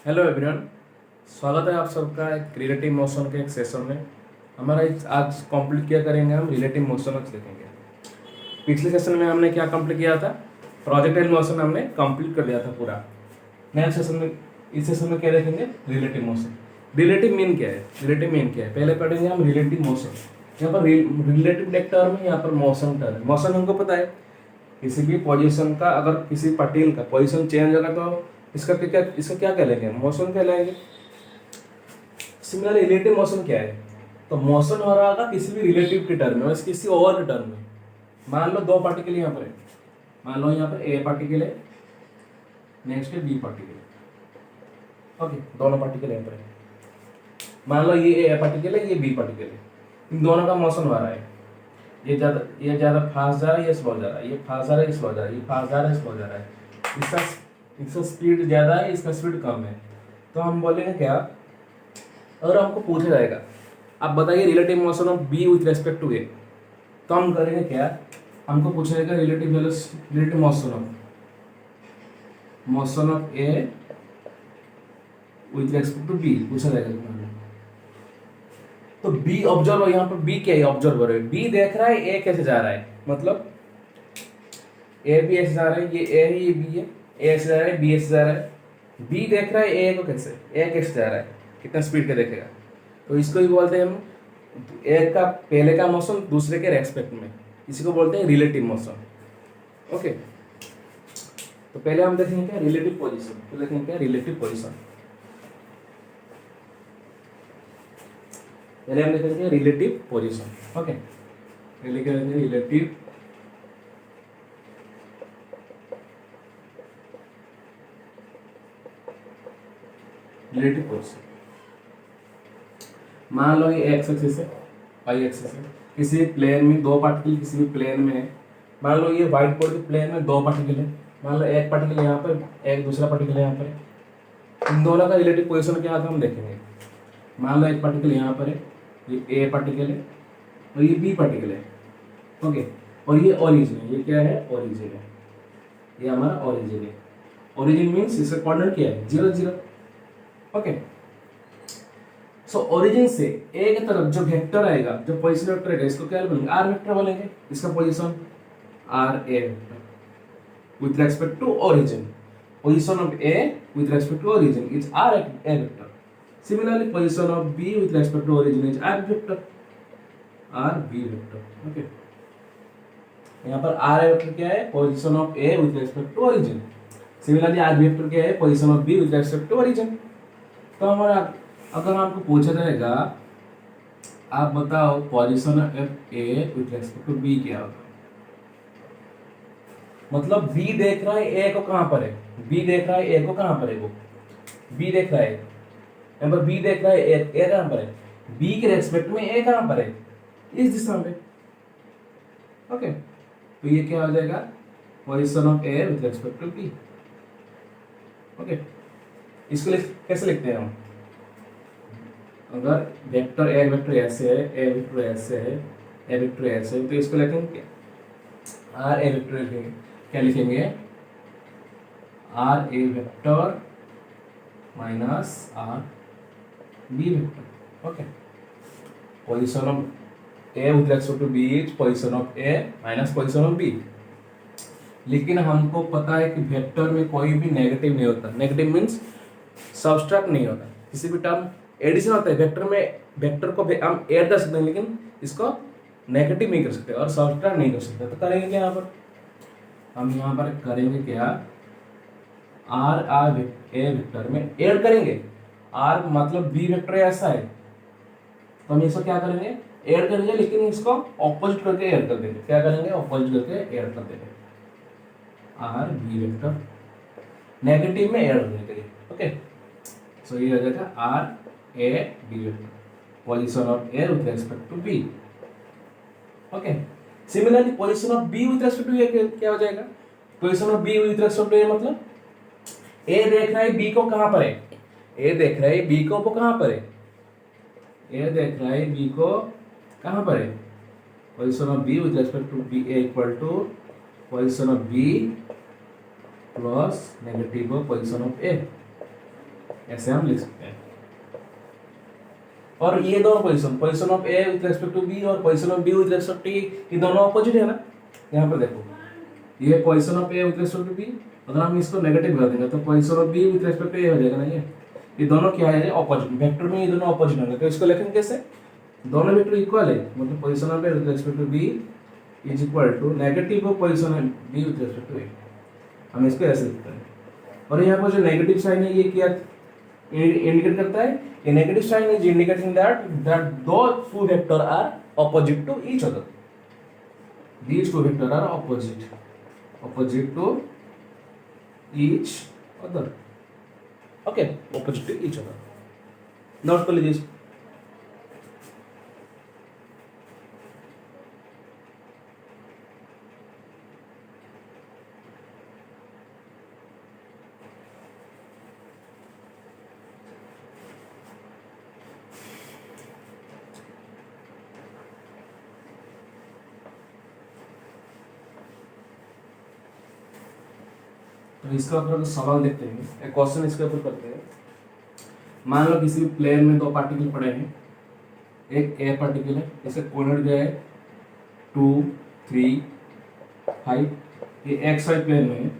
Hello everyone. स्वागत है आप सबका एक रिलेटिव मोशन के एक सेशन में। हमारा आज कंप्लीट क्या करेंगे, हम रिलेटिव मोशन देखेंगे। पिछले सेशन में हमने क्या कंप्लीट किया था, प्रोजेक्टाइल मोशन हमने कंप्लीट कर लिया था पूरा। नया सेशन में, इस सेशन में क्या देखेंगे, रिलेटिव मोशन। रिलेटिव मीन क्या है, रिलेटिव मीन क्या है पहले पढ़ेंगे हम। रिलेटिव मोशन, यहाँ पर रिलेटिव एक टर्म है, यहाँ पर मोशन टर्म है। मोशन हमको पता है, किसी भी पोजीशन का अगर किसी पार्टिकल का पोजीशन चेंज होगा तो इसका क्या कहलाएंगे, मोशन कहलाएंगे। सिमिलर रिलेटिव मोशन क्या है, तो मोशन हो रहा होगा किसी भी रिलेटिव के टर्म में, किसी ओवर के टर्म में। मान लो दो पार्टिकल यहाँ पर है, मान लो यहाँ पर ए पार्टिकल है, नेक्स्ट है बी पार्टिकल। ओके, दोनों पार्टिकल यहाँ पर है। मान लो ये ए पार्टिकल है, ये बी पार्टिकल है, इन दोनों का मोशन हो रहा है। ये ज्यादा फास्ट जा रहा है, ये स्लो जा रहा है, ये फास्ट जा रहा है, ये स्लो जा रहा है, ये फास्ट जा रहा है, स्लो जा रहा है। इसका स्पीड ज्यादा है, इसका स्पीड कम है। तो हम बोलेंगे क्या, अगर हमको पूछा जाएगा आप बताइए relative motion of B with respect to A, तो हम करेंगे क्या, हमको पूछा जाएगा relative motion of A with respect to B पूछा जाएगा। तो बी ऑब्जर्वर, यहाँ पर बी क्या है, ऑब्जर्वर है। बी देख रहा है ए कैसे जा रहा है, मतलब ए भी ऐसे जा रहा है, ये ए है, ये बी है, ए ऐसे जा रहा है, बी ऐसे जा रहा है। बी देख रहा है ए को कैसे, ए कैसे जा रहा है, कितना स्पीड का देखेगा। तो इसको ही बोलते हैं हम, एक का पहले का मोशन दूसरे के रेस्पेक्ट में, इसी को बोलते हैं रिलेटिव मोशन। ओके, तो पहले हम देखेंगे क्या, रिलेटिव पोजीशन। तो देखेंगे क्या, रिलेटिव पोजीशन। पहले हम देखेंगे रिलेटिव पोजीशन। ओके, पहले क्या देखेंगे, रिलेटिव पोजीशन। मान लो ये एक्स एक्सिस है, वाई एक्सिस है, किसी प्लेन में दो पार्टिकल किसी भी प्लेन में है। मान लो ये व्हाइट बोर्ड के प्लेन में दो पार्टिकल है, मान लो एक पार्टिकल यहाँ पर, एक दूसरा पार्टिकल यहाँ पर है। इन दोनों का रिलेटिव पोजीशन क्या आता है हम देखेंगे। मान लो एक पार्टिकल यहाँ पर है, ये ए पार्टिकल है और ये बी पार्टिकल है। ओके, और ये ओरिजिन है, ये क्या है, ओरिजिन है, ये हमारा ओरिजिन है। ओरिजिन मीन्स इसका कोऑर्डिनेट क्या है, 0 0। ओके, सो ओरिजिन से ए की तरफ जो वेक्टर आएगा, जो पोजीशन वेक्टर आएगा, इसको क्या बोलेंगे, आर वेक्टर बोलेंगे। इसका position R A vector with respect to origin. Position of A with respect to origin is R A vector. Similarly position of B with respect to origin is R vector, R B vector. Okay, यहाँ पर R A vector क्या है, position of A with respect to origin. Similarly R B vector क्या है, position of B with respect to origin. तो हमारा, अगर आपको पूछा जाएगा आप बताओ position of A with respect to B क्या होगा, मतलब बी देख रहा है ए को कहां पर है, बी देख रहा है ए को कहां पर है, वो बी देख रहा है, यहाँ पर बी देख रहा है ए कहां पर है, बी के रेस्पेक्ट में ए कहां पर है, इस दिशा में। ओके, तो ये क्या हो जाएगा, position of A with respect to B. Okay, इसको कैसे लिखते हैं हम, अगर वेक्टर ए वेक्टर ऐसे है, ए वेक्टर ऐसे है, ए वेक्टर ऐसे है, तो इसको लिखेंगे क्या, आर ए वेक्टर लिखेंगे। क्या लिखेंगे, R A vector minus R B vector. Okay, position of A with respect to B is position of A minus position of B. लेकिन हमको पता है कि वेक्टर में कोई भी नेगेटिव नहीं होता। नेगेटिव मीन्स सब्सट्रैक्ट नहीं होता, किसी भी टर्म एडिशन होता है। वेक्टर में, वेक्टर को हम ऐड कर सकते हैं लेकिन इसको नेगेटिव नहीं कर सकते और सब्ट्रैक्ट नहीं कर सकते। तो करेंगे क्या, यहाँ पर हम यहाँ पर करेंगे क्या, आर आर ए वेक्टर में ऐड करेंगे। आर मतलब बी वेक्टर ऐसा है, तो हम इसको क्या करेंगे, ऐड करेंगे, लेकिन इसको ऑपोजिट करके ऐड कर देंगे। क्या करेंगे, ऑपोजिट करके ऐड कर देंगे। आर बी वेक्टर नेगेटिव में ऐड करने के लिए। ओके, सो ये हो जाएगा R A B vector, position of A with respect to B. Okay, similarly position of B with respect to A क्या हो जाएगा, position of B with respect to A मतलब ए देख रहा है बी को कहां पर है, ए देख रहा है बी को, वो कहां पर है, ए देख रहा है बी को कहां पर है, position of B with respect to B A equal to position of B plus negative position of A. ऐसे हम लिख सकते हैं। और ये दोनों position of A with respect to B और position of B with respect to A, ये दोनों ऑपोजिट है ना। यहाँ पर देखो, ये position of A with respect to B, अगर हम इसको नेगेटिव कर देंगे तो position of B with respect to ए हो जाएगा ना। ये दोनों क्या है, ऑपोजिट वेक्टर में, ये दोनों ऑपोजिट होंगे। तो इसको लिखेंगे कैसे, दोनों वेक्टर इक्वल है, मतलब position of A with respect to B is equal to negative of position of B with respect to A. हम इसको ऐसे लिखते हैं। और यहाँ पर जो नेगेटिव साइन है ये क्या इंडिकेट करता है, ये negative sign is indicating that दो two vector are opposite to each other, these two vectors are opposite to each other, okay, opposite to each other. Note कर लीजिए। तो इसका ऊपर सवाल देखते हैं, एक क्वेश्चन इसके ऊपर करते हैं। मान लो किसी प्लेन में दो पार्टिकल पड़े हैं, एक ए पार्टिकल है, इसका कोऑर्डिनेट जो है 2 3 5, ये एक्स वाई प्लेन में है।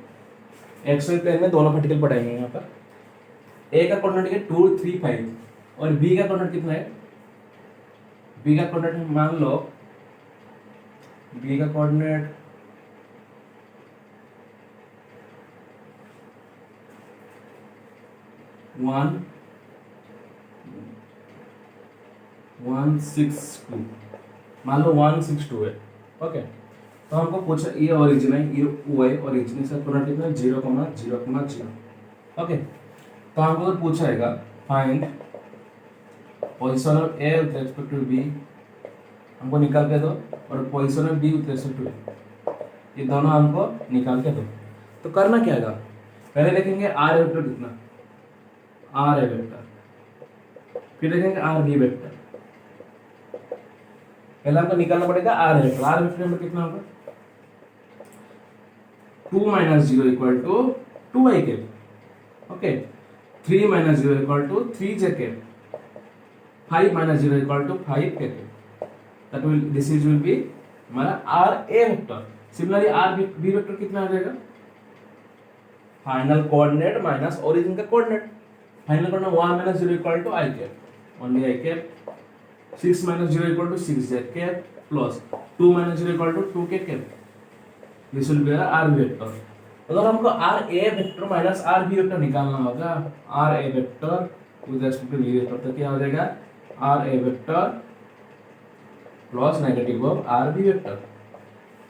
एक्स वाई प्लेन में दोनों पार्टिकल पड़े हैं। यहाँ पर ए का कोऑर्डिनेट है 2 3 5 और बी का कोऑर्डिनेट कितना है, बी का कोऑर्डिनेट मान लो, बी का कोऑर्डिनेट 162, मान लो 162 है। ओके, तो हमको पूछा ये ओरिजिन है, ये ओ है, ओरिजिन इसका कोऑर्डिनेट कितना है 0,0,0। ओके, तो हमको तो पूछाएगा find position of A with respect to B, हमको निकाल के दो, और position of B with respect to A, ये दोनों हमको निकाल के दो। तो करना क्या है, पहले देखेंगे आर वेक्टर कितना, आर ए वेक्टर, फिर देखेंगे आर बी वेक्टर। पहले हमको निकालना पड़ेगा आर वेक्टर। आर वेक्टर में कितना होगा 2 - 0 equal to 2 I cap, okay, 3 - 0 equal to 3 J cap, 5 - 0 equal to 5 K cap. That will this is will be हमारा R A vector. Similarly R B vector कितना आ जाएगा, फाइनल कोऑर्डिनेट माइनस ओरिजिन का कोऑर्डिनेट। Final coordinate 1 - 0 equal to I cap, only I cap, 6 - 0 equal to 6 J cap plus 2 - 0 equal to 2 K cap. This will be R B vector. अगर हमको R A vector minus R B vector निकालना होगा, R A vector with respect to B vector, तो क्या हो जाएगा R A vector plus negative of R B vector.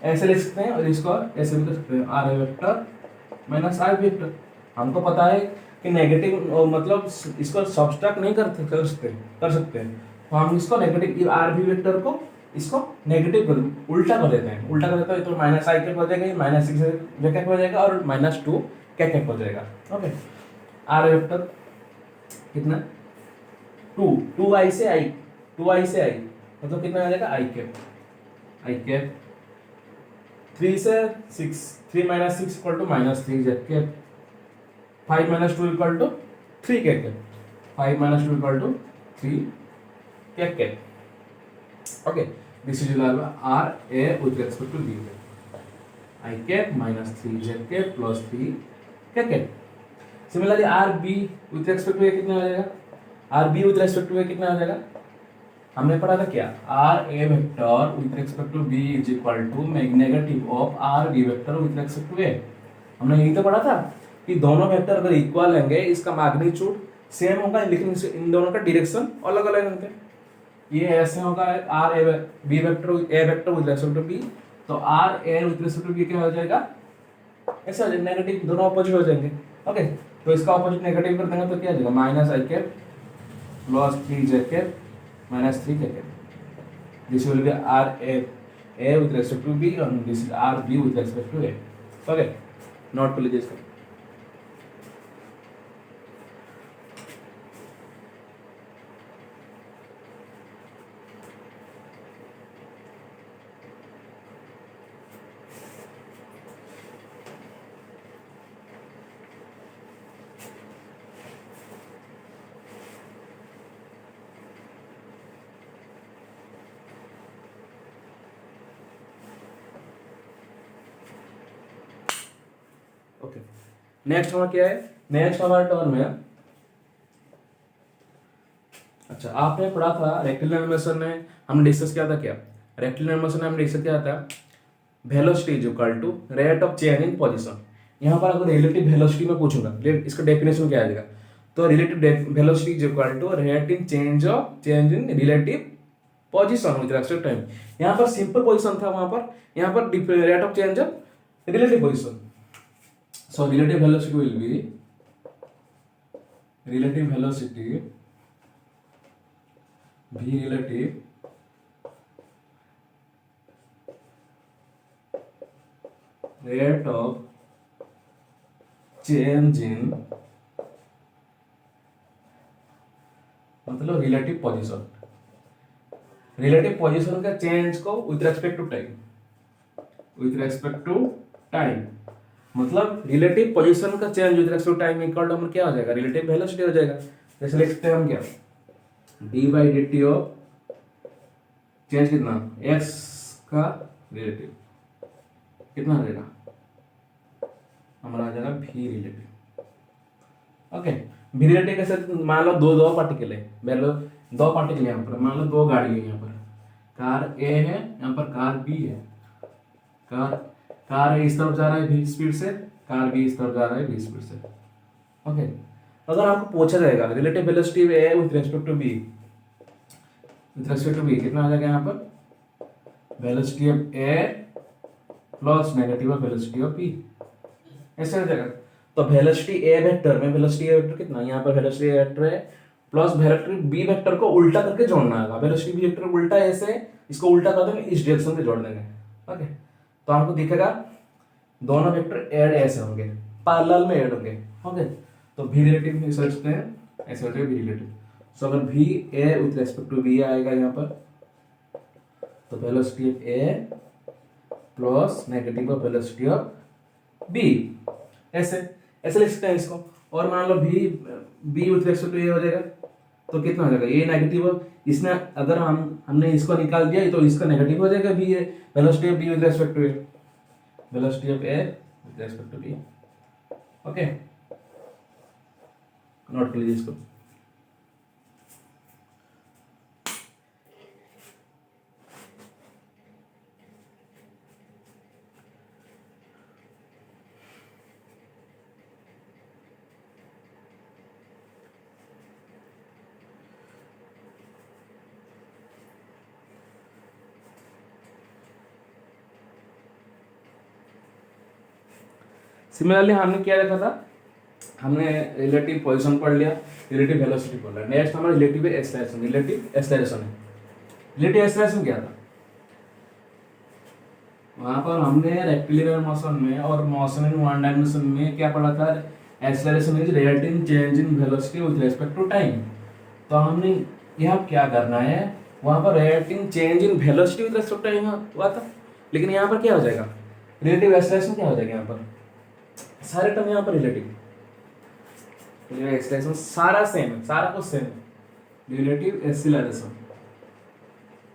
ऐसे लिख सकते हैं और इसको ऐसे भी लिख सकते हैं, R A vector minus R B vector. हमको पता है कि नेगेटिव मतलब इसको सब्सट्रैक्ट नहीं कर सकते हैं, तो हम इसको नेगेटिव आर बी वेक्टर को इसको नेगेटिव कर उल्टा कर देते हैं। उल्टा कर देते हैं तो माइनस आई कैप हो जाएगा, माइनस 6 जे कैप हो जाएगा और -2 के कैप हो जाएगा। ओके, आर वेक्टर कितना 2 आई से आई, 2 आई से आई मतलब कितना आ जाएगा आई कैप 3 से 6, 3 - 6 equal to -3 J cap, 5 - 2 equal to 3 K cap, 5 - 2 equal to 3 K cap. Okay, this is R A with respect to B. I cap minus 3 J cap plus 3 K cap. Similarly, R B with respect to A कितना आ जाएगा? R B with respect to A कितना आ जाएगा? हमने पढ़ा था क्या? R A vector with respect to B is equal to negative of R B vector with respect to A. हमने यही तो पढ़ा था कि दोनों वेक्टर अगर इक्वल होंगे इसका मैग्नीट्यूड सेम होगा, लेकिन इन दोनों का डायरेक्शन अलग अलग होंगे। ये ऐसे होगा R A B vector A vector with respect to B, तो R A with respect to B क्या हो जाएगा ऐसा हो जाएगा, नेगेटिव, दोनों ऑपोजिट हो जाएंगे। ओके, तो इसका ऑपोजिट नेगेटिव कर देंगे तो क्या आ जाएगा minus I cap plus 3 J cap minus 3 K cap. This will be R A with respect to B और this is R B with respect to A. Okay, note कर लीजिए इसको। ओके, नेक्स्ट हमारा क्या है, नेक्स्ट हमारा term है, अच्छा आपने पढ़ा था रेक्टिलिनियर मोशन में हमने डिस्कस किया था क्या, रेक्टिलिनियर मोशन में हमने डिस्कस किया था velocity is equal to rate of change in position. यहाँ पर अगर रिलेटिव वेलोसिटी में पूछूंगा, इसका डेफिनेशन क्या आएगा, तो relative velocity is equal to rate in change in relative position with respect time. यहाँ पर सिंपल पोजीशन था, वहां पर यहाँ पर rate of change of relative position. So relative velocity will be relative velocity v relative rate of change in मतलब relative position, relative position का change को with respect to time, with respect to time, मतलब relative position का change with respect to time equal to क्या हो जाएगा, relative velocity हो जाएगा। जैसे लिखते हैं हम क्या, D by D T of change कितना x का रिलेटिव कितना आ जाएगा, हमारा आ जाएगा v relative. Okay, v relative कैसे, मान लो दो पार्टिकल है, मान लो दो पार्टिकल यहाँ पर, मान लो दो गाड़ी है, यहाँ पर कार A है, यहाँ पर कार B है, कार A इस तरफ जा रहा है v स्पीड से, कार B इस तरफ जा रहा है v स्पीड से। ओके, अगर आपको पूछा जाएगा relative velocity A with respect to B, with respect to B कितना आ जाएगा, यहाँ पर velocity of A plus negative of velocity of B, ऐसे हो जाएगा। तो वेलोसिटी A वेक्टर में वेलोसिटी A वेक्टर कितना, यहाँ पर वेलोसिटी A वेक्टर है प्लस वेलोसिटी B वेक्टर को उल्टा करके जोड़ना है, वेलोसिटी B वेक्टर उल्टा ऐसे, इसको उल्टा कर देंगे, इस डायरेक्शन से जोड़ देंगे। ओके, तो हमको दिखेगा दोनों वेक्टर ऐड ऐसे होंगे, पैरेलल में ऐड होंगे। ओके, तो v रिलेटिव में सोचते हैं ऐसे हो जाएगा v रिलेटिव। सो अगर v a with respect to b आएगा यहाँ पर, तो velocity of a plus negative of velocity of b, ऐसे ऐसे लिख सकते हैं इसको। और मान लो v b with respect to a हो जाएगा, तो कितना हो जाएगा, a नेगेटिव, इसने अगर हमने इसको निकाल दिया तो इसका नेगेटिव हो जाएगा v a, velocity of b with respect to a, velocity of a with respect to b। Okay, note कर लीजिए इसको। सिमिलरली हमने क्या देखा था, हमने रिलेटिव पोजीशन पढ़ लिया, रिलेटिव वेलोसिटी पढ़ लिया। नेक्स्ट हमारा रिलेटिव एक्सेलरेशन, रिलेटिव एक्सेलरेशन है। रिलेटिव एक्सेलरेशन क्या था, वहां पर हमने रेक्टिलिनियर मोशन में और मोशन इन वन डायमेंशन में क्या पढ़ा था, acceleration is relative change in velocity with respect to time. तो हमने यहाँ क्या करना है, वहां पर relative change in velocity with respect to time हुआ था, लेकिन यहाँ पर क्या हो जाएगा, रिलेटिव एक्सेलरेशन क्या हो जाएगा, यहाँ पर सारे टर्म यहाँ पर रिलेटिव एक्सेलरेशन सारा सेम है, सारा कुछ सेम है। Relative acceleration,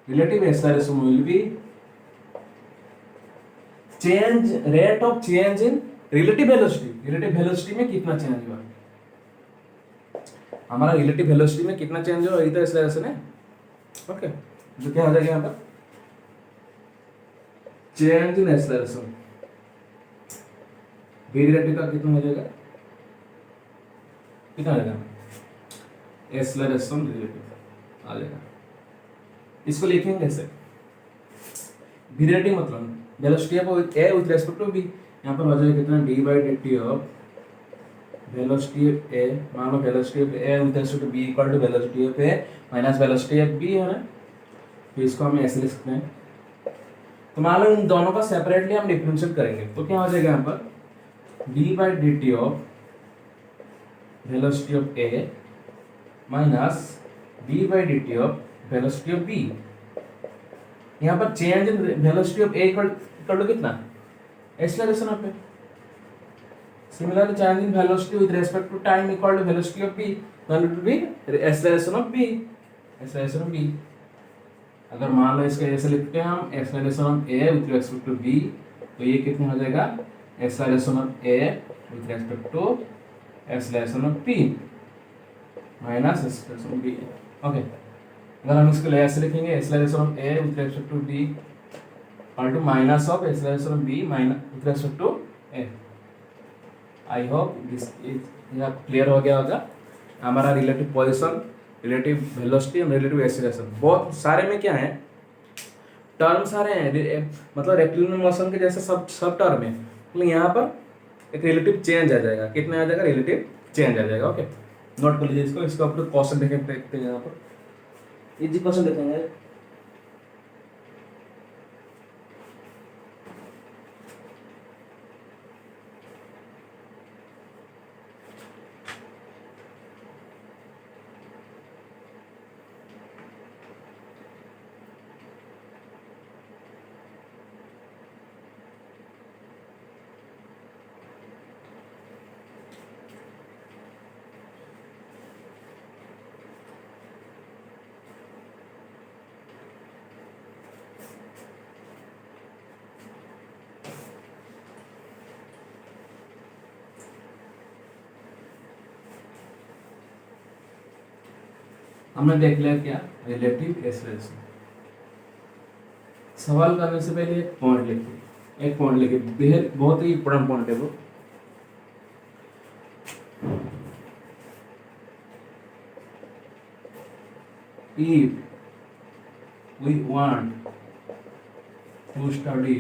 relative acceleration will B change, rate of change in relative velocity. Relative velocity में कितना चेंज हुआ, हमारा रिलेटिव वेलोसिटी में कितना चेंज हुआ, इधर एक्सेलरेशन है। ओके, जो क्या हो जाएगा यहाँ पर, चेंज इन एक्सेलरेशन, v रिलेटिव का कितना हो जाएगा, कितना आ जाएगा, एक्सेलरेशन रिलेटिव आ जाएगा। इसको लिखेंगे कैसे, v रिलेटिव मतलब velocity of a with respect to b, यहाँ पर हो जाएगा कितना, d by D T of velocity of a, मान लो velocity of a with respect to b equal to velocity of a minus velocity of b है ना, तो इसको हम ऐसे लिख सकते हैं। तो मान लो इन दोनों का सेपरेटली हम डिफरेंशिएट करेंगे, तो क्या हो जाएगा यहाँ पर, d by D T of velocity of a minus d by D T of velocity of b। यहाँ पर change in velocity of a equal to कितना, acceleration of a। Similarly change in velocity with respect to time equal to velocity of b, then it will be acceleration of b, acceleration of b। अगर मान लो इसके ऐसे लिखते हैं हम, acceleration of a with respect to b, तो ये कितना हो जाएगा, acceleration of a with respect to acceleration of p minus acceleration of b. Okay, अगर हम इसको ऐसे लिखेंगे acceleration of a with respect to b और to minus of acceleration of b माइनस with respect to a. I hope this यह clear हो गया होगा. हमारा रिलेटिव पोजीशन, रिलेटिव वेलोसिटी और रिलेटिव एक्सीलरेशन बहुत सारे में क्या है, टर्म सारे हैं, मतलब रेक्टिलिनियर मोशन के जैसे सब टर्म है, लेकिन यहाँ पर एक रिलेटिव चेंज आ जाएगा. कितना आ जाएगा? रिलेटिव चेंज आ जाएगा. ओके, नोट कर लीजिए इसको. इसको आप क्वेश्चन देखते हैं, यहाँ पर इजी क्वेश्चन देखेंगे. हमने देख लिया क्या रिलेटिव एक्सीलरेशन. सवाल करने से पहले एक पॉइंट लिखिए, बहुत ही इंपॉर्टेंट पॉइंट है वो. If we want to study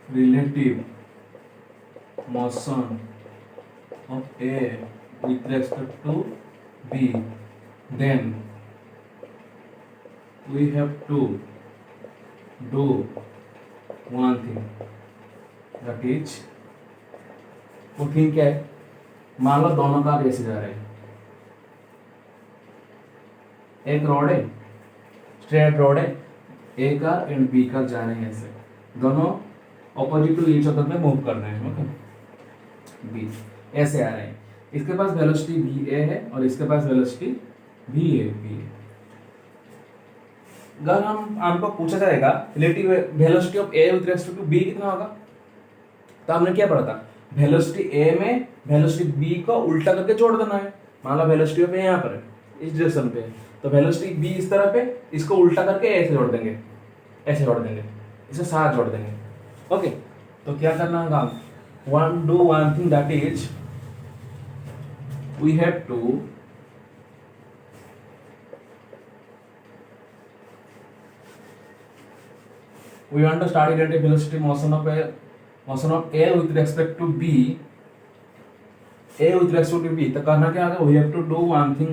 relative motion of A with respect to B, then we have to do one thing, that is, वो थिंग क्या है? मान लो दोनों कार ऐसे जा रहे हैं, एक रोड है, स्ट्रेट रोड है, ए कार एंड बी कार जा रहे हैं ऐसे, दोनों ऑपोजिट टू ईच अदर में मूव कर रहे हैं. ओके, बी ऐसे आ रहे हैं, इसके पास वेलोसिटी भी ए है और इसके पास वेलोसिटी भी ए बी है. अगर हमको पूछा जाएगा relative velocity of A with respect to B कितना होगा, तो हमने क्या पढ़ा था? वेलोसिटी ए में वेलोसिटी बी को उल्टा करके जोड़ देना है. मान लो वेलोसिटी ऑफ ए यहाँ पर है, इस डायरेक्शन पे, तो वेलोसिटी बी इस तरफ है, इसको उल्टा करके ऐसे जोड़ देंगे, ऐसे जोड़ देंगे, इसे साथ जोड़ देंगे. ओके, तो क्या करना होगा? One thing, that is we have to we want to study relative velocity motion of A with respect to B, तो करना क्या होगा? we have to do one thing,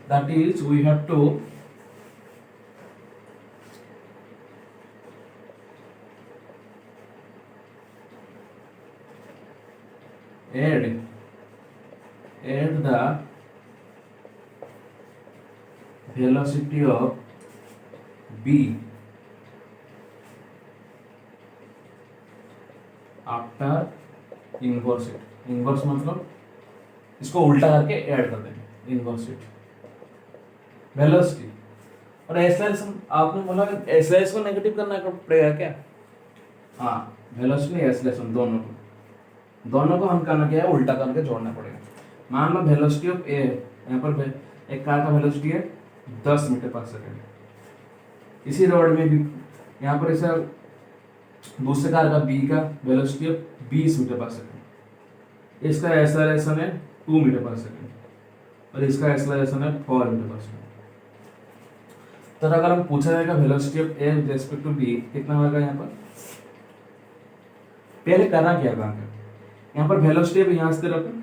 that is we have to add the velocity of B after inverse it. Inverse मतलब इसको उल्टा करके add कर देंगे. इनवर्स इट वेलोसिटी और एक्सेलरेशन. आपने बोला एक्सेलरेशन को नेगेटिव करना पड़ेगा क्या? हाँ, वेलोसिटी एक्सेलरेशन दोनों को हम करना क्या है? उल्टा करके जोड़ना पड़ेगा. मान लो वेलोसिटी ऑफ ए, यहाँ पर एक कार का वेलोसिटी है 10 मीटर पर सेकंड, इसी रोड में भी यहाँ पर ऐसा दूसरे कार का बी का वेलोसिटी है 20 मीटर पर सेकंड, इसका एक्सेलरेशन है 2 मीटर पर सेकंड और इसका एक्सेलरेशन है 4 मीटर पर सेकंड. तो अगर हम पूछा जाएगा velocity of A with respect to B कितना होगा, यहाँ पर पहले करना क्या होगा? यहाँ पर वेलोसिटी अब यहाँ से तरफ,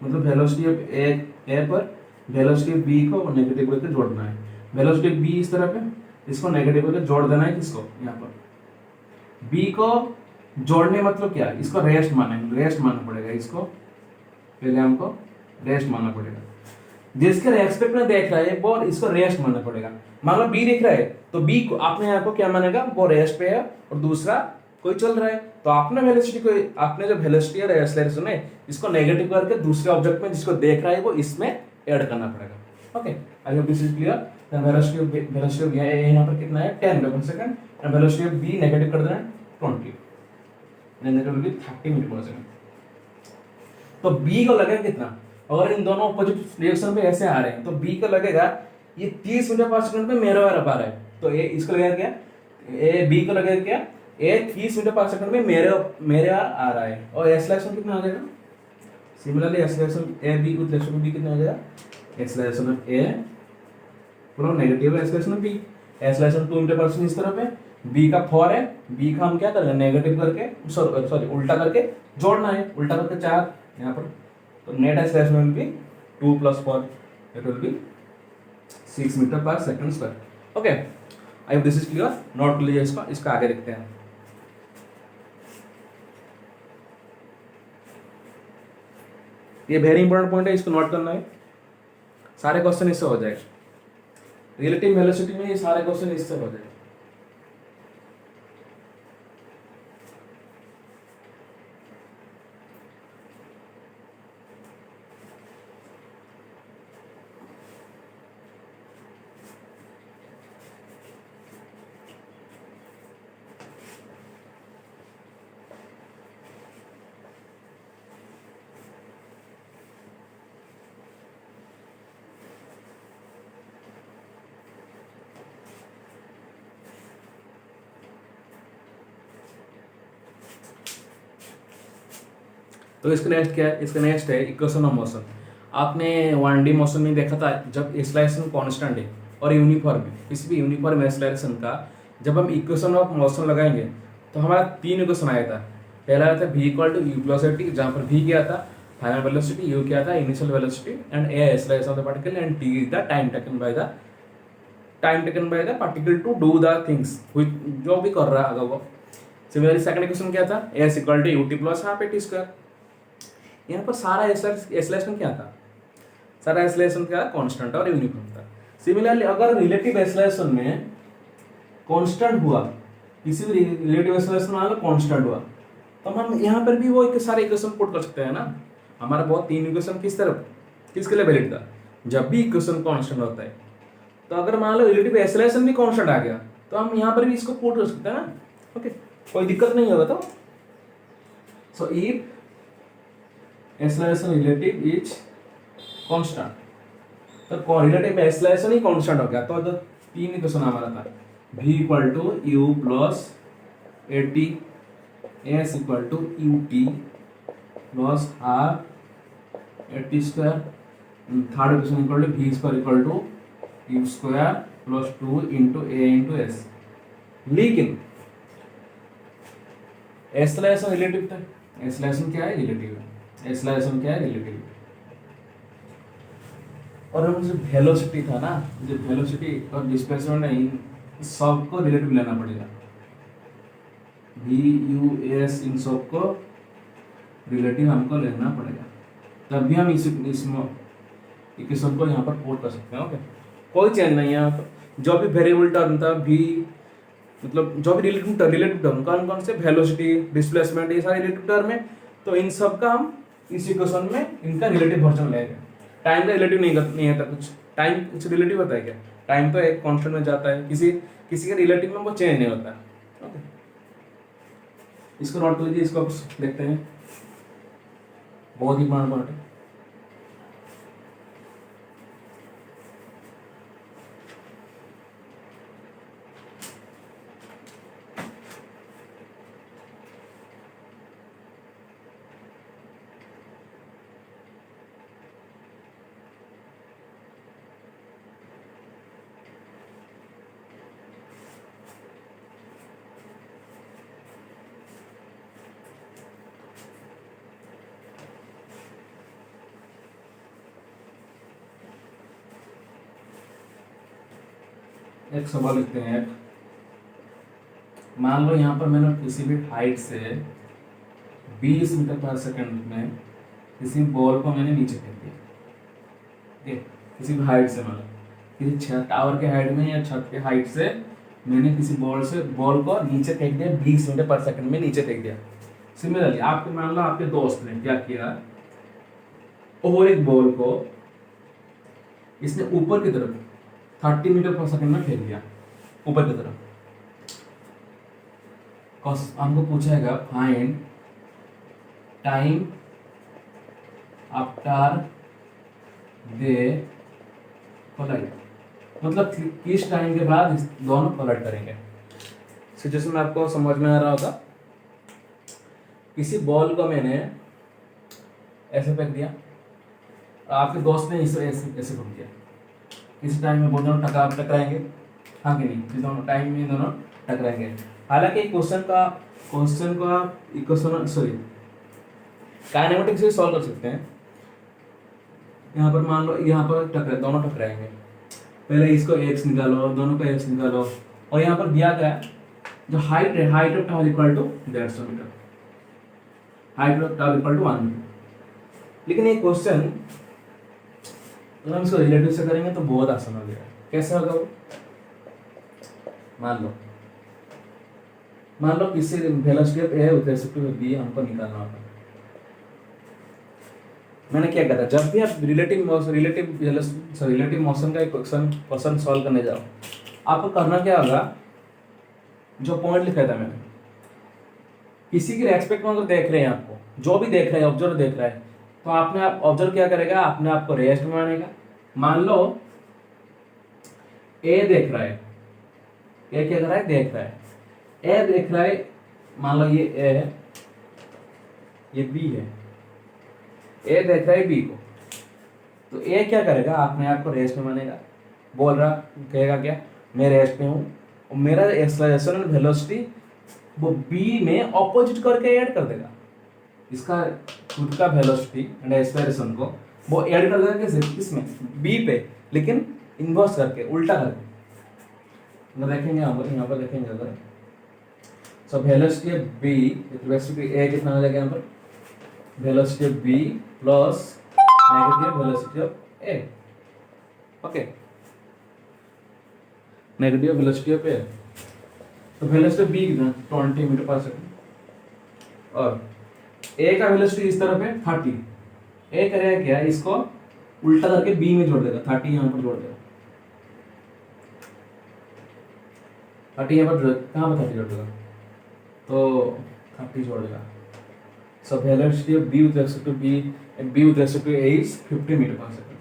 मतलब वेलोसिटी ऑफ ए पर वेलोसिटी ऑफ बी को नेगेटिव करके जोड़ना है. वेलोसिटी बी इस तरफ है, इसको नेगेटिव करके जोड़ देना है. किसको? यहाँ पर बी को जोड़ने मतलब क्या? इसको रेस्ट मानना पड़ेगा. इसको पहले हमको रेस्ट मानना पड़ेगा. जिसके रेस्पेक्ट में देख रहा है वो इसको रेस्ट मानना पड़ेगा. मान लो बी दिख रहा है तो बी को आपने यहाँ को क्या मानेगा? वो रेस्ट पे है और दूसरा कोई चल रहा है, तो आपने वेलोसिटी को, आपने जो वेलोसिटी और एक्सेलरेशन है इसको नेगेटिव करके दूसरे ऑब्जेक्ट में जिसको देख रहा है वो इसमें ऐड करना पड़ेगा. Okay, I hope this is clear. Then velocity of यहाँ पर कितना है? 10 मीटर पर second and velocity of B negative कर देना है 20. then that will be 30 metre पर सेकंड। तो b को लगेगा कितना, अगर इन दोनों अपोजिट डायरेक्शन में ऐसे आ रहे हैं तो b को लगेगा ये 30 मीटर पर सेकंड पे मेरे वाला पा रहा है, तो ए इसको लगेगा क्या, ए b को लगेगा क्या, ए 30 मीटर पर सेकंड में मेरे आ रहा है, और एक्सेलरेशन कितना आ जाएगा, similarly acceleration A B with respect to B कितना आ जाएगा, एक्सेलरेशन ऑफ ए पूरा negative acceleration of B, acceleration 2 metre पर सेकंड इस तरफ है, b का 4 है, b का हम क्या करेंगे नेगेटिव करके सॉरी उल्टा करके जोड़ना है, उल्टा करके 4 यहाँ पर, तो net acceleration will be 2 + 4 it will be 6 metre पर second square. Okay, I hope this is clear, note कर लीजिए इसका आगे देखते हैं। ये वेरी इंपॉर्टेंट पॉइंट है, इसको नोट करना है, सारे क्वेश्चन इससे हो जाएगा, रिलेटिव वेलोसिटी में ये सारे क्वेश्चन इससे हो जाएगा। तो इसका नेक्स्ट क्या है, इसका नेक्स्ट है इक्वेशन ऑफ मोशन। आपने 1D मोशन में देखा था जब एक्सेलरेशन कांस्टेंट है और यूनिफॉर्म है, किसी भी यूनिफॉर्म एक्सेलरेशन का जब हम इक्वेशन ऑफ मोशन लगाएंगे तो हमारा 3 इक्वेशन आया था। पहला आया था v = u वेलोसिटी, जहाँ पर v क्या था फाइनल वेलोसिटी, u क्या था initial velocity, and a acceleration of the particle, and t is the time taken by the particle to do the things जो भी कर रहा है वो। सिमिलरली सेकंड इक्वेशन क्या था, s = ut + ½ t²। यहाँ पर सारा एक्सेलरेशन क्या था, सारा एक्सेलरेशन क्या कांस्टेंट और यूनिफॉर्म था। सिमिलरली अगर रिलेटिव एक्सेलरेशन में कांस्टेंट हुआ, किसी भी रिलेटिव एक्सेलरेशन में कांस्टेंट हुआ, तो हम यहाँ पर भी वो सारे इक्वेशन पुट कर सकते हैं ना। हमारा बहुत 3 इक्वेशन किसके लिए वैलिड था, जब भी इक्वेशन कांस्टेंट होता है। तो अगर मान लो रिलेटिव एक्सेलरेशन भी कांस्टेंट आ गया तो हम यहाँ पर भी इसको पुट कर सकते हैं ना। ओके, कोई दिक्कत नहीं होगा। तो so if acceleration relative is constant, तो रिलेटिव एक्सेलरेशन ही कांस्टेंट हो गया, तो 3 इक्वेशन हमारा था v = u + at, s = ut + r at², third equation v² = u² + 2 × a × s। लेकिन एक्सेलरेशन रिलेटिव था, एक्सेलरेशन क्या है रिलेटिव है, एक्सेलरेशन क्या है रिलेटिव। और हम जो वेलोसिटी था ना, जो वेलोसिटी और डिस्प्लेसमेंट है इन सबको रिलेटिव लेना पड़ेगा, v u s इन सबको रिलेटिव हमको लेना पड़ेगा, तब भी हम इस इक्वेशन को यहाँ पर पुट कर सकते हैं। ओके, कोई चेंज नहीं है यहाँ पर। जो भी वेरिएबल टर्म था v, मतलब जो भी रिलेटिव टर्म कौन से, वेलोसिटी डिस्प्लेसमेंट, ये सारे रिलेटिव टर्म है, तो इन सब का हम इस इक्वेशन में इनका रिलेटिव वर्जन लेंगे। टाइम का रिलेटिव नहीं है था कुछ, टाइम कुछ रिलेटिव होता है क्या, टाइम तो एक कांस्टेंट में जाता है, किसी के रिलेटिव में वो चेंज नहीं होता। ओके, इसको नोट कर लीजिए, इसको देखते हैं, बहुत ही इंपॉर्टेंट पार्ट है। एक सवाल लिखते हैं। मान लो यहाँ पर मैंने किसी भी हाइट से 20 मीटर पर सेकंड में किसी बॉल को मैंने नीचे फेंक दिया, ठीक है, किसी भी हाइट से, मतलब किसी टावर के हाइट में या छत के हाइट से मैंने किसी बॉल को नीचे फेंक दिया, 20 मीटर पर सेकंड में नीचे फेंक दिया। सिमिलरली आपके मान लो आपके दोस्त ने क्या किया, और एक बॉल को इसने ऊपर की तरफ 30 मीटर पर सेकंड में फेंक दिया, ऊपर की तरफ। हमको पूछेगा find time after they collide, मतलब किस टाइम के बाद इस दोनों कोलाइड करेंगे। सिचुएशन में आपको समझ में आ रहा होगा। किसी बॉल को मैंने ऐसे फेंक दिया, आपके दोस्त ने इसे ऐसे ऐसे फेंक दिया, किसी टाइम में वो दोनों टकराएंगे, हाँ कि नहीं, किस दोनों टाइम में दोनों टकराएंगे। हालांकि क्वेश्चन का इक्वेशन सॉरी काइनेमेटिक्स से सॉल्व कर सकते हैं। यहाँ पर मान लो यहाँ पर दोनों टकराएंगे, पहले इसको x निकालो, दोनों को x निकालो, और यहाँ पर दिया गया है जो हाइट है, height of tower equal to 150 metre, height of tower equal to 1 metre. लेकिन ये क्वेश्चन अगर हम इसको रिलेटिव से करेंगे तो बहुत आसान हो गया। कैसे होगा वो, मान लो किसी velocity of A with respect to B हमको निकालना होगा। मैंने क्या कहा था, जब भी आप रिलेटिव मोशन का एक क्वेश्चन सॉल्व करने जाओ, आपको करना क्या होगा, जो पॉइंट लिखा था मैंने, किसी के रेस्पेक्ट में अगर देख रहे हैं, आपको जो भी देख रहे हैं, ऑब्जर्वर देख रहा है, तो आपने आप ऑब्जर्व क्या करेगा, अपने आप को रेस्ट में मानेगा। मान लो ए देख रहा है, ए क्या कर रहा है, देख रहा है, ए देख रहा है, मान लो ये ए है, ये बी है, ए देख रहा है बी को, तो ए क्या करेगा, अपने आप को रेस्ट में मानेगा, बोल रहा, कहेगा क्या, मैं रेस्ट में हूँ, और मेरा एक्सेलरेशन एंड वेलोसिटी वो बी में ऑपोजिट करके ऐड कर देगा, इसका खुद का वेलोसिटी एंड एक्सेलरेशन को वो ऐड कर देगा कैसे, इसमें बी पे, लेकिन इन्वर्स करके, उल्टा करके। अगर देखेंगे यहाँ पर देखेंगे, अगर so velocity of B velocity A कितना हो जाएगा, यहाँ पर velocity of B plus negative velocity of A, okay, negative velocity of A, तो वेलोसिटी ऑफ बी कितना 20 मीटर पर सेकंड, और ए का वेलोसिटी इस तरफ है 30, ए करेगा क्या, इसको उल्टा करके बी में जोड़ देगा, 30 यहाँ पर जोड़ देगा, 30 यहाँ पर कहाँ पर 30 जोड़ देगा, तो 30 जोड़ देगा। So velocity of b with respect to b with respect to a is 50 metre पर सेकंड।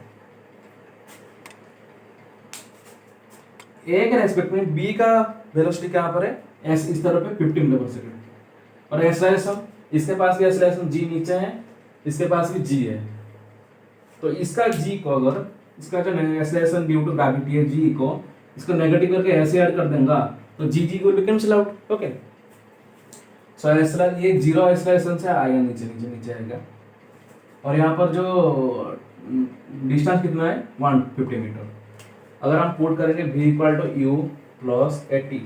a के रेस्पेक्ट में b का वेलोसिटी कहाँ पर है, s इस तरफ है 50 मीटर पर सेकंड, और एक्सेलरेशन इसके पास भी एक्सेलरेशन g नीचे है, इसके पास भी g है, तो इसका g को अगर इसका जो एक्सेलरेशन ड्यू टू ग्रेविटी है g को, इसको नेगेटिव करके ऐसे ऐड कर देंगे तो g को cancel out, okay. So acceleration ये जीरो एक्सेलरेशन से आएगा, नीचे आएगा, और यहाँ पर जो डिस्टेंस कितना है 150 मीटर। अगर हम पुट करेंगे v equal to u plus A T,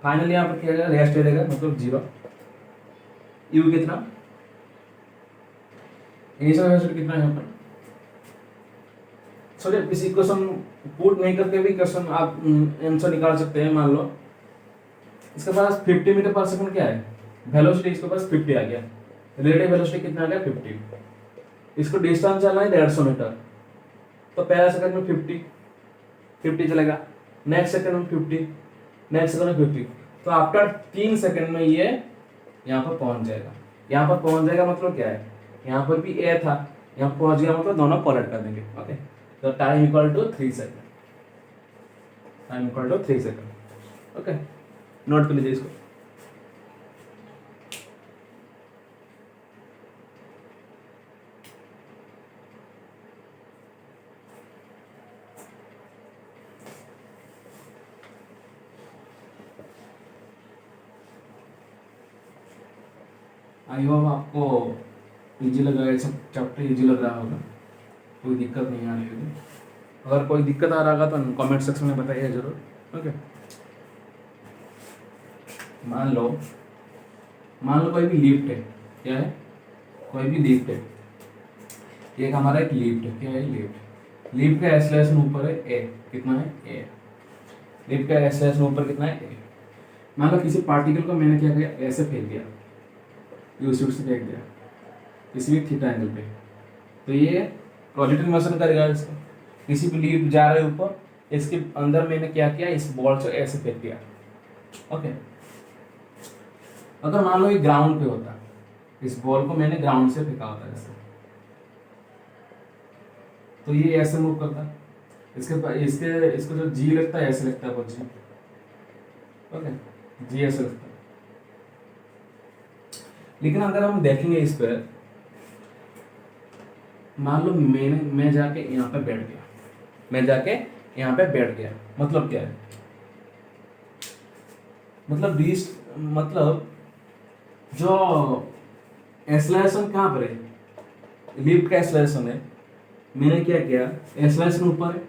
finally यहाँ पर क्या जाएगा, रेस्ट रहेगा, मतलब जीरो। u कितना, इनिशियल वेलोसिटी कितना है यहाँ पर, सॉरी इस इक्वेशन पुट नहीं करके भी क्वेश्चन आप आंसर निकाल सकते हैं। मान लो इसके पास 50 मीटर पर सेकंड क्या है, वेलोसिटी इसके पास 50 आ गया, रिलेटिव वेलोसिटी कितना आ गया 50, इसको डिस्टेंस चलना है 150 मीटर, तो पहला सेकंड में 50 चलेगा, नेक्स्ट सेकंड में 50, नेक्स्ट सेकंड में 50, तो आफ्टर 3 सेकंड में ये यहाँ पर पहुंच जाएगा। यहाँ पर पहुंच जाएगा मतलब क्या है, यहाँ पर भी ए था, यहाँ पहुंच गया मतलब दोनों कोलेट कर देंगे, ओके। तो time equal to 3 second, time equal to 3 second, okay, note कर लीजिए इसको। आई होप आपको इजी लग रहा है, सब चैप्टर इजी लग रहा होगा, कोई दिक्कत नहीं आ रही होगी। अगर कोई दिक्कत आ रहा होगा तो कमेंट सेक्शन में बताइए जरूर, ओके। मान लो कोई भी लिफ्ट है, क्या है, कोई भी लिफ्ट है, ये हमारा एक लिफ्ट है, क्या है, लिफ्ट का एक्सेलरेशन ऊपर है ए, कितना है ए, लिफ्ट का एक्सेलरेशन ऊपर कितना है ए। मान लो किसी पार्टिकल को मैंने क्या किया, ऐसे फेंक दिया, यूसिड से फेंक दिया किसी भी थीटा एंगल पे, तो ये पॉजिटिव मोशन करेगा इसको। किसी भी लिफ्ट जा रहे ऊपर, इसके अंदर मैंने क्या किया, इस बॉल से ऐसे फेंक दिया, ओके। अगर मान लो ये ग्राउंड पे होता, इस बॉल को मैंने ग्राउंड से फेंका होता है ऐसे, तो ये ऐसे मूव करता है। इसके इसको जो जी लगता है ऐसे लगता है वो जी, ओके, जी ऐसे लगता है। लेकिन अगर हम देखेंगे इस पर, मान लो मैं जाके यहाँ पे बैठ गया, मतलब क्या है, मतलब जो एक्सेलरेशन कहाँ पर है, लिफ्ट का एक्सेलरेशन है, मैंने क्या किया, एक्सेलरेशन ऊपर है,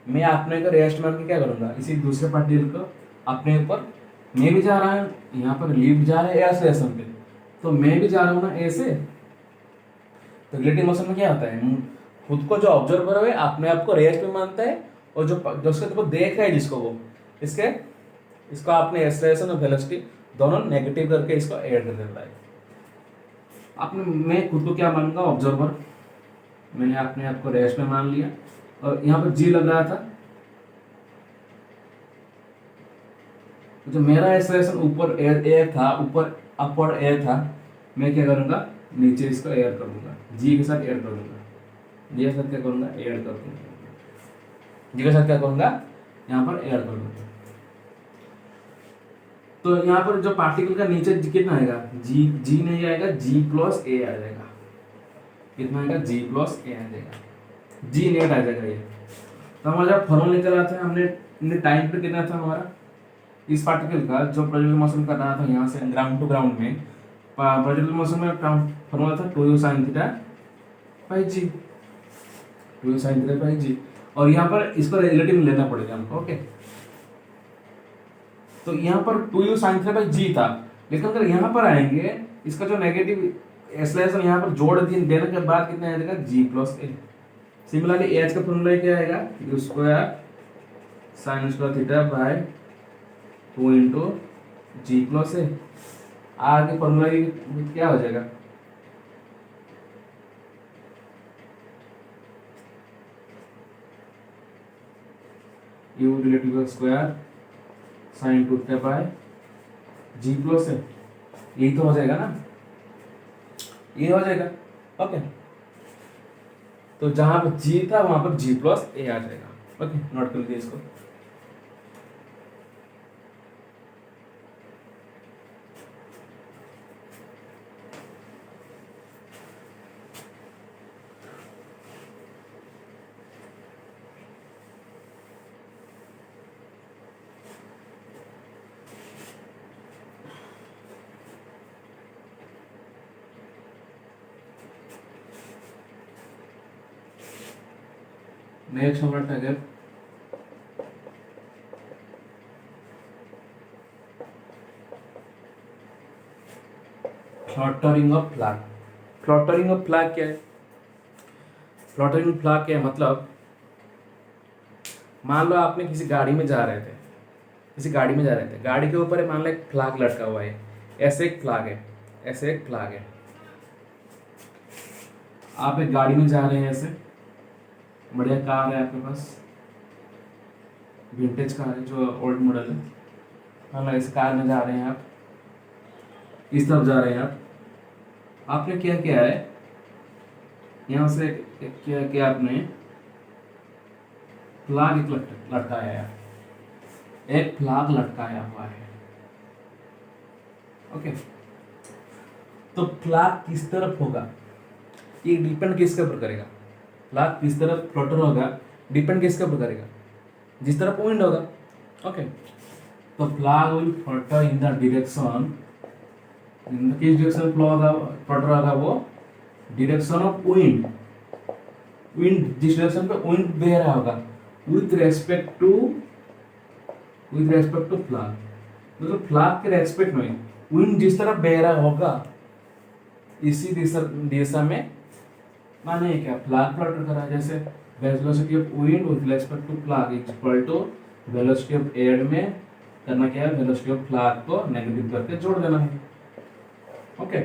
मैं अपने को रेस्ट मान के क्या करूंगा, इसी दूसरे पार्टिकल को अपने ऊपर, मैं भी जा रहा हूँ यहाँ पर, लिफ्ट जा रहा है एक्सेलरेशन पे, तो मैं भी जा रहा हूँ ना ऐसे। तो रिलेटिव मोशन में क्या होता है, खुद को जो ऑब्जर्वर है अपने आप को रेस्ट में मानता है, और जो उसके को देख रहा है जिसको, वो इसको आपने एक्सेलरेशन और वेलोसिटी दोनों नेगेटिव करके इसको ऐड कर देता है। मैं खुद को क्या मानूंगा, ऑब्जर्वर, मैंने अपने आप को रेस्ट में मान लिया, और यहाँ पर जी लग रहा था, जो मेरा एक्सेलरेशन ऊपर एयर था, ऊपर अपवर्ड एयर था, मैं क्या करूंगा, नीचे इसको एयर कर दूंगा, जी के साथ एयर कर दूंगा, जी के साथ क्या करूंगा, एयर कर दूंगा, जी के साथ क्या करूंगा, यहाँ पर एयर कर दूंगा। तो यहाँ पर जो पार्टिकल का नीचे कितना आएगा, जी नहीं आएगा, जी प्लस ए आ जाएगा, कितना आएगा, जी प्लस ए आ जाएगा, जी नेट आ जाएगा ये। तो हमारा जब फॉर्मूला निकला था हमने टाइम पर कितना था हमारा, इस पार्टिकल का जो प्रोजेक्टिव मोशन कर रहा था यहाँ से ग्राउंड टू ग्राउंड में, प्रोजेक्टिव मोशन में फॉर्मूला था 2u sin theta by G, 2u sin theta by G, और यहाँ पर इसको रिलेटिव लेना पड़ेगा हमको, ओके। तो यहाँ पर 2u sin थीटा बाई जी था, लेकिन अगर यहाँ पर आएंगे, इसका जो नेगेटिव एक्सेलरेशन यहाँ पर जोड़ देने के बाद कितना आएगा, G plus A. Similarly H का फॉर्मूला क्या आएगा, U square sine square theta by 2 into G plus A. आगे फॉर्मूला क्या हो जाएगा, U relative square sine 2 theta by G plus A, यही तो हो जाएगा ना, ये हो जाएगा, ओके। तो जहां पर जी था वहां पर जी प्लस ए आ जाएगा, ओके, नोट कर लीजिए इसको। नेक्स्ट हमारा tag fluttering of flag. Fluttering of flag क्या है, फ्लटरिंग फ्लैग क्या है, मतलब मान लो आपने किसी गाड़ी में जा रहे थे, गाड़ी के ऊपर मान लो एक फ्लैग लटका हुआ है, ऐसे एक फ्लैग है, आप एक गाड़ी में जा रहे हैं, ऐसे बढ़िया कार है आपके पास, विंटेज कार है जो ओल्ड मॉडल है, मान लो इस कार में जा रहे हैं आप, इस तरफ जा रहे हैं आप, आपने क्या किया है, यहाँ से क्या किया आपने, फ्लैग लटकाया है, एक फ्लैग लटकाया हुआ है, ओके। तो फ्लैग किस तरफ होगा, ये डिपेंड किसके ऊपर करेगा, फ्लैग किस तरफ फ्लोटर होगा डिपेंड किसके ऊपर करेगा, जिस तरफ विंड होगा, ओके। तो flag will floater in the direction, किस डायरेक्शन फ्लोटर होगा, वो डायरेक्शन ऑफ विंड, जिस डायरेक्शन पे विंड बह रहा होगा विथ रेस्पेक्ट टू फ्लैग, मतलब फ्लैग के रेस्पेक्ट में विंड जिस तरफ बह रहा होगा इसी दिशा में, माने क्या फ्लैग फ्लटर करा, जैसे velocity of wind with respect to flag equal to velocity of air में करना क्या है, वेलोसिटी ऑफ फ्लैग को नेगेटिव करके जोड़ देना है, okay.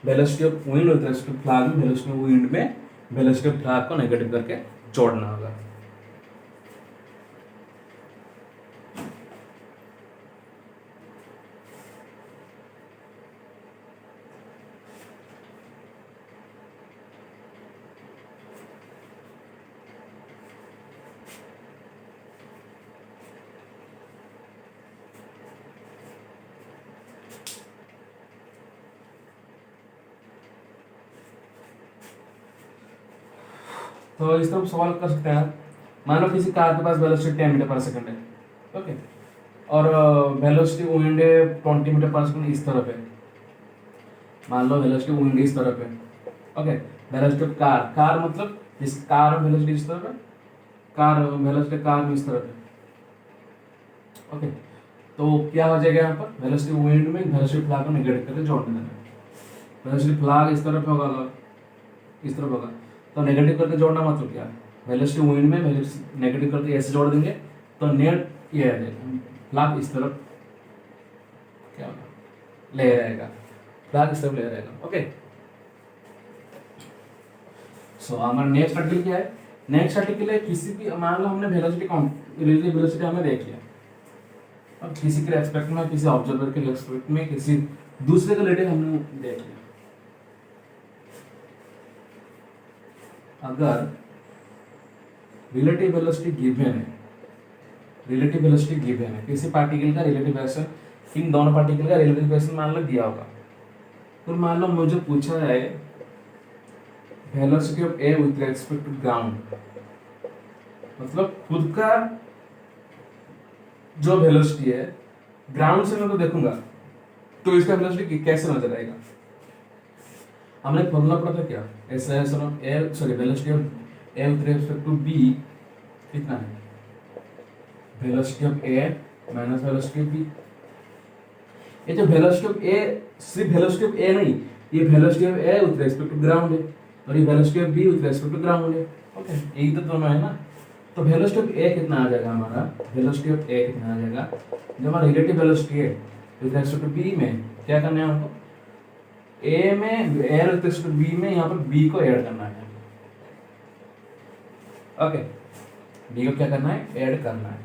Velocity of wind with respect to flag में वेलोसिटी ऑफ विंड में वेलोसिटी ऑफ फ्लैग को नेगेटिव करके जोड़ना होगा। तो इस तरह सॉल्व कर सकते हैं आप। मान लो किसी कार के पास वेलोसिटी 10 मीटर पर सेकंड है, ओके, और वेलोसिटी विंड है 20 मीटर पर सेकंड इस तरफ है। मान लो वेलोसिटी विंड इस तरफ है, okay. Velocity of car, car मतलब इस कार में वेलोसिटी इस तरफ है, कार वेलोसिटी कार में इस तरफ है, ओके। तो क्या हो जाएगा यहाँ पर, वेलोसिटी विंड में वेलोसिटी फ्लैग को नेगेटिव करके जोड़ देना है। वेलोसिटी फ्लैग इस तरफ होगा, इस तरफ होगा, तो नेगेटिव करके जोड़ना मतलब क्या है, वेलोसिटी विंड में वेलोसिटी नेगेटिव करके ऐसे जोड़ देंगे तो नेट ये आ जाएगा, फ्लैग इस तरफ क्या होगा, ले रहेगा, फ्लैग इस तरफ ले रहेगा, ओके। सो हमारा नेक्स्ट आर्टिकल क्या है, नेक्स्ट आर्टिकल है किसी भी, मान लो हमने वेलोसिटी रिलेटिव वेलोसिटी हमने देख लिया, अब किसी के रेस्पेक्ट में, किसी ऑब्जर्वर के रेस्पेक्ट में, किसी दूसरे के रिलेटिव हमने देख लिया। अगर रिलेटिव वेलोसिटी गिवन है, रिलेटिव वेलोसिटी गिवन है, किसी पार्टिकल का रिलेटिव वेलोसिटी, इन दोनों पार्टिकल का रिलेटिव वेलोसिटी मान लो दिया होगा, तो मान लो मुझे पूछा है velocity of A with respect to ground, मतलब खुद का जो वेलोसिटी है ग्राउंड से मैं तो देखूंगा तो इसका वेलोसिटी कैसे नजर आएगा। हमने फॉर्मूला पढ़ा था क्या, acceleration of A, sorry velocity of A with respect to B कितना है, velocity of A minus velocity of B. ये जो वेलोसिटी ऑफ ए, सिर्फ वेलोसिटी ऑफ ए नहीं, ये velocity of A with respect to ground है और ये velocity of B with respect to ground है, ओके। यही तो दोनों है ना। तो वेलोसिटी ऑफ ए कितना आ जाएगा हमारा, वेलोसिटी ऑफ ए कितना आ जाएगा, जो हमारा रिलेटिव वेलोसिटी है विथ रेस्पेक्ट टू बी में क्या करना है हमको, ए में ए विथ रेस्पेक्ट टू बी में यहाँ पर बी को ऐड करना है, ओके। बी को क्या करना है, ऐड करना है,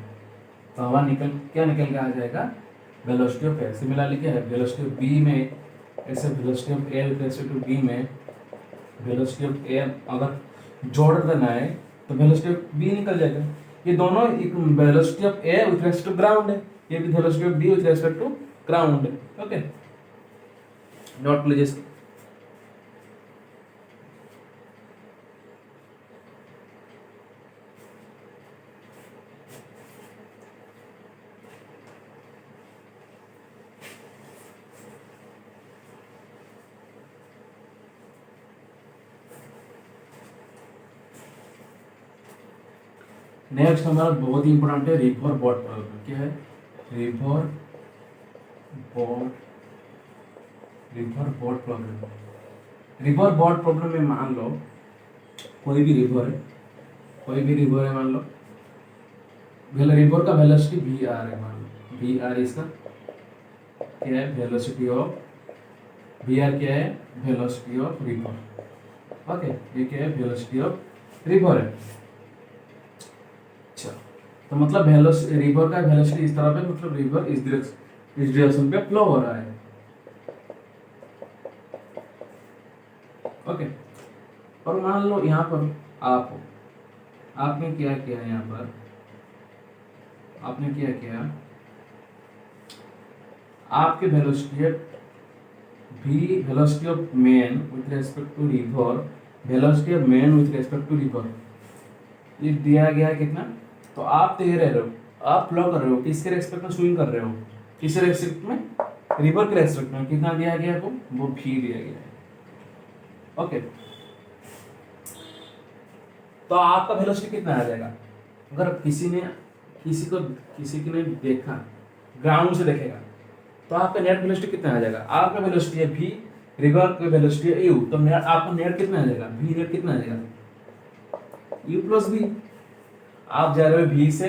तो हमारा निकल के आ जाएगा वेलोसिटी ऑफ ए। सिमिलरली क्या है, वेलोसिटी ऑफ बी में ऐसे velocity of A with respect to B में वेलोसिटी ऑफ ए अगर जोड़ देना है तो वेलोसिटी ऑफ बी निकल जाएगा। ये दोनों एक velocity of A with respect to ground है, ये भी velocity of B with respect to ground है, ओके। नोट लीजिए। नेक्स्ट हमारा बहुत ही इंपॉर्टेंट है रिवर बोर्ड प्रॉब्लम। क्या है, river boat problem. River boat problem में मान लो कोई भी रिवर है, मान लो रिवर का वेलोसिटी वी आर है, मान लो वी आर इसका क्या है, वेलोसिटी ऑफ वी आर क्या है, वेलोसिटी ऑफ रिवर, ओके। ये क्या है, वेलोसिटी ऑफ रिवर है। अच्छा, तो मतलब रिवर का वेलोसिटी इस तरह पे, मतलब रिवर इस डायरेक्शन पे फ्लो हो रहा है, ओके। और मान लो यहाँ पर आपने क्या किया, यहाँ पर आपने क्या किया, आपके वेलोसिटी है v, velocity of man with respect to river, velocity of man with respect to river, ये दिया गया है कितना, तो आप दे रहे हो, आप फ्लो कर रहे हो, किसके रेस्पेक्ट में स्विंग कर रहे हो, किस रेस्पेक्ट में, रिवर के रेस्पेक्ट में, कितना दिया गया है, वो v दिया गया है, ओके। तो आपका वेलोसिटी कितना आ जाएगा, अगर किसी ने देखा, ग्राउंड से देखेगा, तो आपका नेट वेलोसिटी कितना आ जाएगा, आपका वेलोसिटी है v, रिवर की वेलोसिटी है u, तो आपका नेट कितना आ जाएगा, v नेट कितना आ जाएगा, u प्लस v। आप जा रहे हो v से,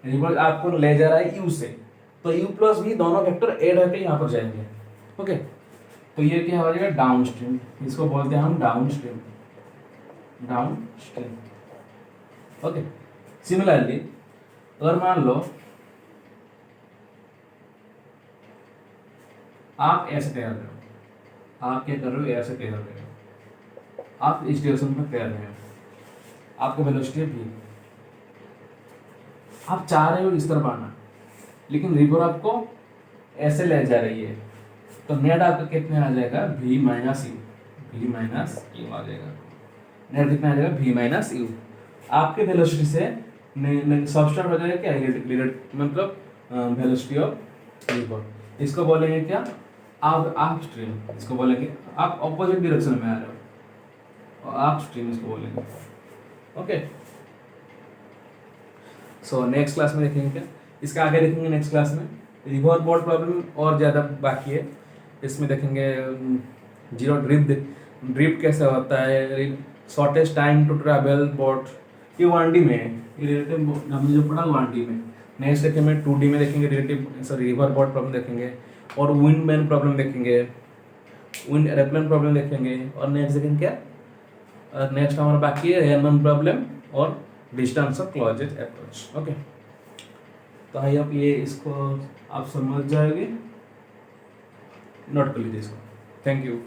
रिवर आपको ले जा रहा है u से, तो u प्लस v दोनों वेक्टर ऐड होकर यहाँ पर जाएंगे, ओके। तो ये क्या हो जाएगा, डाउन स्ट्रीम, इसको बोलते हैं हम डाउन स्ट्रीम, ओके। सिमिलरली अगर मान लो आप ऐसे तैर रहे हो, आप क्या कर रहे हो, ऐसे तैर रहे हो, आप इस डायरेक्शन में तैर रहे हो, आपका वेलोसिटी है v, आप चाह रहे हो इस तरफ आना, लेकिन रिवर आपको ऐसे ले जा रही है, तो नेट आपका कितने आ जाएगा, v माइनस यू आ जाएगा, नेट कितना आ जाएगा, v माइनस यू। आपके वेलोसिटी से सब्सटेंस हो जाएगा क्या, मतलब वेलोसिटी ऑफ रिवर। इसको बोलेंगे क्या, आप स्ट्रीम, इसको बोलेंगे आप ऑपोजिट डायरेक्शन में आ रहे हो, आप स्ट्रीम इसको बोलेंगे। ओके, सो नेक्स्ट क्लास में देखेंगे क्या, इसका आगे देखेंगे नेक्स्ट क्लास में। रिवर बोर्ड प्रॉब्लम और ज़्यादा बाकी है, इसमें देखेंगे जीरो ड्रिफ्ट कैसे होता है, shortest time to travel boat, ये 1D में है, ये रिलेटिव हमने जो पढ़ा 1D में। नेक्स्ट देखेंगे 2D में देखेंगे रिवर बोर्ड प्रॉब्लम देखेंगे, और विंड मैन प्रॉब्लम देखेंगे, विंड एरोप्लेन प्रॉब्लम देखेंगे, और नेक्स्ट देखेंगे क्या, नेक्स्ट हमारा बाकी है रेयरमैन प्रॉब्लम और distance of closest approach. Okay, तो आई होप ये इसको आप समझ जाएंगे, नोट कर लीजिए इसको। Thank you.